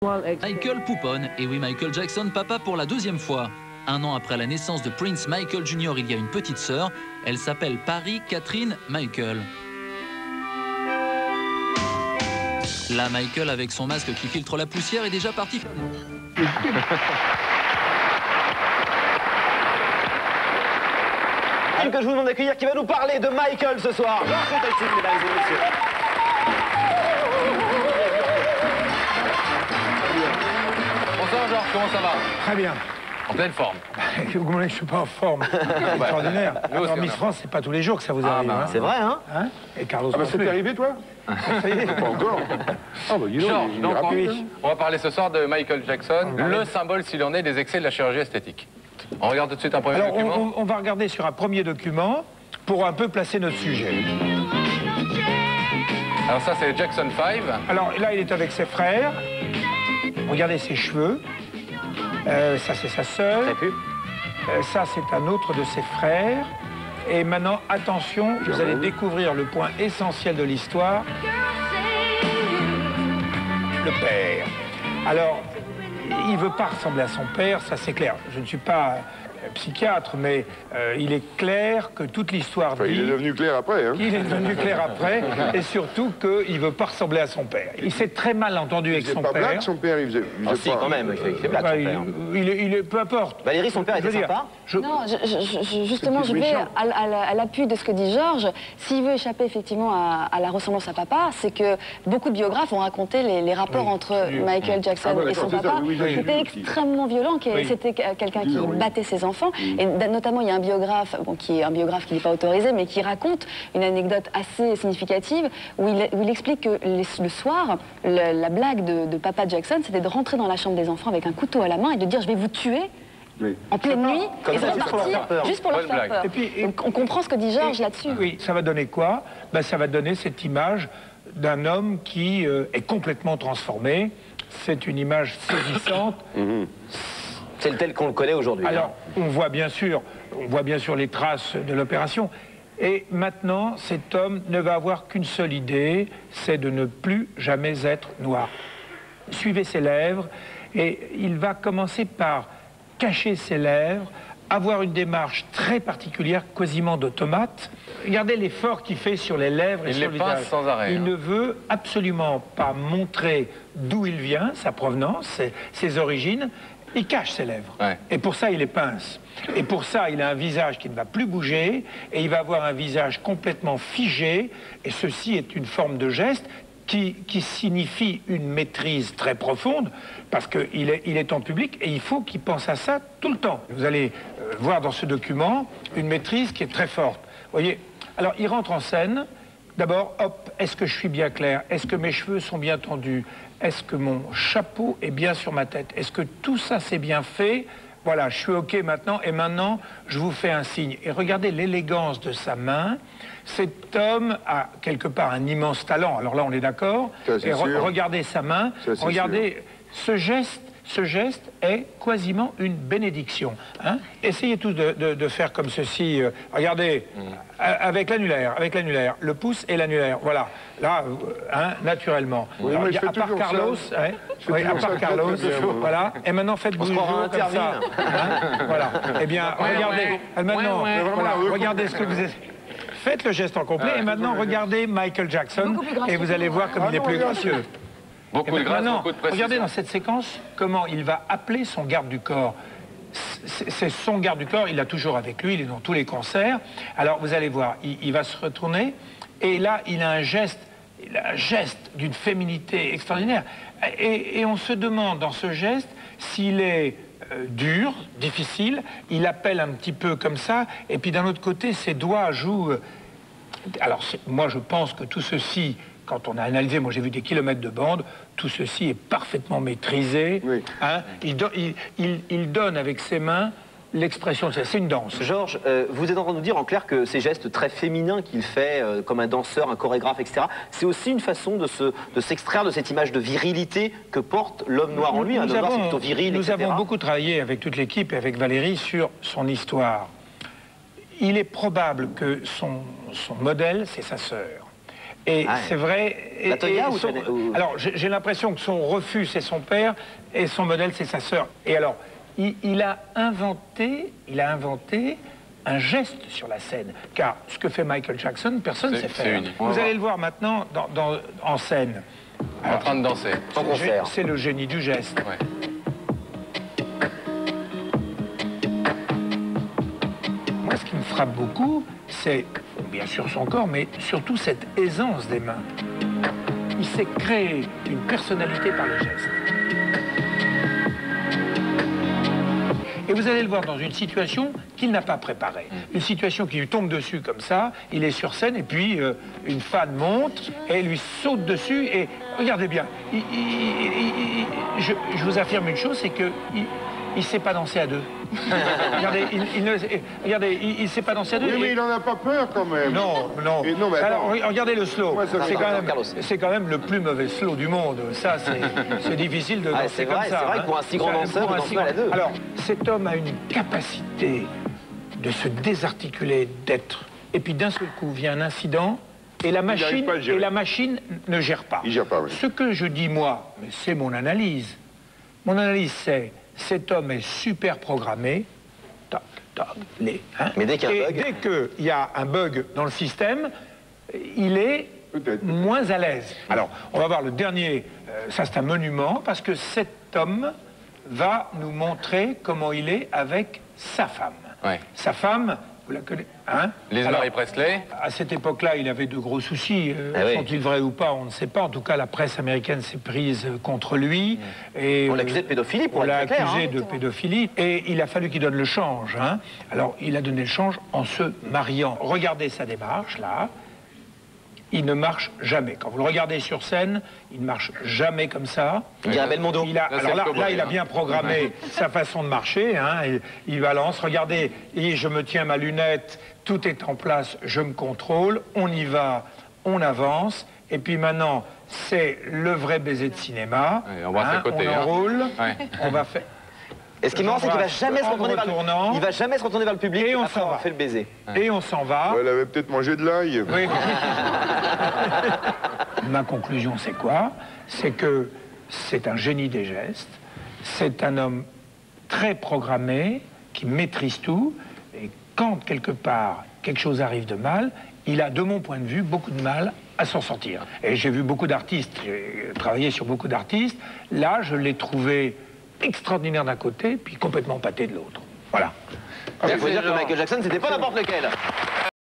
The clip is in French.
Michael pouponne, et oui, Michael Jackson, papa pour la deuxième fois. Un an après la naissance de Prince Michael Jr., il y a une petite sœur. Elle s'appelle Paris Catherine Michael. Là, Michael, avec son masque qui filtre la poussière, est déjà parti. Que je vous demande d'accueillir, qui va nous parler de Michael ce soir. Georges Constantine, mesdames et messieurs. Bonsoir Georges, comment ça va? Très bien. En pleine forme. Vous me dites que je suis pas en forme. Extraordinaire. Alors, Miss France, c'est pas tous les jours que ça vous arrive. C'est vrai, hein, Et Carlos. Ah bah c'est arrivé, toi? Ça y est. Pas encore. Ah bah dis donc, Georges, il est donc, rapide, hein. on va parler ce soir de Michael Jackson, le symbole, s'il en est, des excès de la chirurgie esthétique. On regarde tout de suite un premier document. Alors, on va regarder sur un premier document pour un peu placer notre sujet. Alors ça, c'est Jackson 5. Alors là, il est avec ses frères. Regardez ses cheveux. Ça, c'est sa sœur. Ça, c'est un autre de ses frères. Et maintenant, attention, vous allez découvrir le point essentiel de l'histoire. Le père. Alors, il ne veut pas ressembler à son père, ça c'est clair. Je ne suis pas psychiatre, mais il est clair que toute l'histoire dit... Il est devenu clair après, hein. Il est devenu clair après, et surtout qu'il ne veut pas ressembler à son père. Il s'est très mal entendu avec son père. Il faisait pas blague, son père, il faisait si, pas... quand même, il fait blague, son père. Il est... Peu importe. Valérie, son père était sympa. Non, justement, je vais à l'appui de ce que dit Georges. S'il veut échapper effectivement à la ressemblance à papa, c'est que beaucoup de biographes ont raconté les rapports entre Michael Jackson et son papa. C'était extrêmement violent, c'était quelqu'un qui battait ses enfants. Et notamment, il y a un biographe, qui n'est pas autorisé, mais qui raconte une anecdote assez significative où il explique que le soir, la blague de papa Jackson, c'était de rentrer dans la chambre des enfants avec un couteau à la main et de dire « je vais vous tuer ». En pleine nuit, et de repartir juste pour leur faire peur. Donc on comprend ce que dit Georges là-dessus. Oui, ça va donner quoi? Ben, ça va donner cette image d'un homme qui est complètement transformé. C'est une image saisissante. C'est le tel qu'on le connaît aujourd'hui. Alors, on voit bien sûr les traces de l'opération. Et maintenant, cet homme ne va avoir qu'une seule idée, c'est de ne plus jamais être noir. Suivez ses lèvres, et il va commencer par cacher ses lèvres, avoir une démarche très particulière, quasiment d'automate. Regardez l'effort qu'il fait sur les lèvres et sur le visage. Il les pince sans arrêt. Il ne veut absolument pas montrer d'où il vient, sa provenance, ses origines. Il cache ses lèvres. Et pour ça, il les pince. Et pour ça, il a un visage qui ne va plus bouger, et il va avoir un visage complètement figé, et ceci est une forme de geste qui signifie une maîtrise très profonde, parce qu'il est en public et il faut qu'il pense à ça tout le temps. Vous allez voir dans ce document une maîtrise qui est très forte. Vous voyez, alors il rentre en scène, d'abord, hop, est-ce que je suis bien clair? Est-ce que mes cheveux sont bien tendus? Est-ce que mon chapeau est bien sur ma tête? Est-ce que tout ça c'est bien fait? Voilà, je suis OK maintenant, et maintenant, je vous fais un signe. Et regardez l'élégance de sa main. Cet homme a quelque part un immense talent. Alors là, on est d'accord. Et regardez sa main. Regardez ce geste. Ce geste est quasiment une bénédiction. Hein? Essayez tous de faire comme ceci. Regardez, avec l'annulaire, le pouce et l'annulaire. Voilà, là, hein, naturellement. Oui, alors, à part Carlos, voilà. Et maintenant, faites bouger comme ça. Hein? Voilà. Eh bien, regardez. Maintenant, voilà, regardez ce que vous êtes. Faites le geste en complet. Et maintenant, regardez Michael Jackson. Et vous allez voir comme il est plus gracieux. Beaucoup de grâce, beaucoup de précision. Regardez dans cette séquence comment il va appeler son garde du corps. C'est son garde du corps, il l'a toujours avec lui, il est dans tous les concerts. Alors vous allez voir, il va se retourner et là il a un geste d'une féminité extraordinaire. Et on se demande dans ce geste s'il est dur, difficile, il appelle un petit peu comme ça, et puis d'un autre côté ses doigts jouent... Alors moi je pense que tout ceci... Quand on a analysé, moi j'ai vu des kilomètres de bande, tout ceci est parfaitement maîtrisé. Hein, il donne avec ses mains l'expression, c'est une danse. Georges, vous êtes en train de nous dire en clair que ces gestes très féminins qu'il fait, comme un danseur, un chorégraphe, etc., c'est aussi une façon de s'extraire de cette image de virilité que porte l'homme noir en lui, un homme noir c'est plutôt viril, Nous etc. avons beaucoup travaillé avec toute l'équipe et avec Valérie sur son histoire. Il est probable que son modèle, c'est sa sœur. Et c'est vrai... Latoya ou Alors, j'ai l'impression que son refus, c'est son père, et son modèle, c'est sa sœur. Et alors, il a inventé un geste sur la scène. Car ce que fait Michael Jackson, personne ne sait faire. Vous allez le voir maintenant en scène. En train de danser. C'est le génie du geste. Ouais. Moi, ce qui me frappe beaucoup, c'est bien sûr son corps, mais surtout cette aisance des mains. Il s'est créé une personnalité par le geste. Et vous allez le voir dans une situation qu'il n'a pas préparée. Une situation qui lui tombe dessus comme ça, il est sur scène et puis une fan monte et lui saute dessus et regardez bien, je vous affirme une chose, c'est que il sait pas danser à deux. Regardez, il sait pas danser à deux. Oui, mais il en a pas peur quand même. Non. Mais alors, regardez le slow. Ouais, c'est quand même le plus mauvais slow du monde. Ça, c'est difficile de danser comme ça. C'est vrai que pour un si grand danseur, il danse mal à deux. Alors, cet homme a une capacité de se désarticuler, d'être. Et puis d'un seul coup, vient un incident et la machine ne gère pas. Il gère pas, oui. Ce que je dis, moi, mais c'est mon analyse. Mon analyse, c'est cet homme est super programmé. Mais dès qu'il y a un bug... Dès qu'il y a un bug dans le système, il est moins à l'aise. Alors, on va voir le dernier. Ça, c'est un monument, parce que cet homme va nous montrer comment il est avec sa femme. Ouais. Sa femme, vous la connaissez, hein? Liz Marie Presley. À cette époque-là, il avait de gros soucis. Sont-ils vrais ou pas, on ne sait pas. En tout cas, la presse américaine s'est prise contre lui. Et, on l'accusait de pédophilie, pour être On clair. l'a accusé de pédophilie. Et il a fallu qu'il donne le change. Hein. Alors, il a donné le change en se mariant. Regardez sa démarche, là. Il ne marche jamais. Quand vous le regardez sur scène, il ne marche jamais comme ça. Il dirait Belmondo. Là, il a bien programmé sa façon de marcher. Hein, il balance. Regardez, et je me tiens ma lunette, tout est en place, je me contrôle, on y va, on avance. Et puis maintenant, c'est le vrai baiser de cinéma. Ouais, on va à côté, on enroule, on va faire... Et ce qui est marrant, c'est qu'il va jamais se retourner vers le public et on après avoir fait le baiser. Et on s'en va. Elle avait peut-être mangé de l'ail. Oui. Ma conclusion, c'est quoi? C'est que c'est un génie des gestes, c'est un homme très programmé, qui maîtrise tout, et quand quelque part quelque chose arrive de mal, il a, de mon point de vue, beaucoup de mal à s'en sortir. Et j'ai vu beaucoup d'artistes, j'ai travaillé sur beaucoup d'artistes, là, je l'ai trouvé extraordinaire d'un côté, puis complètement pâté de l'autre. Voilà. Il faut dire que Michael Jackson, c'était pas n'importe lequel.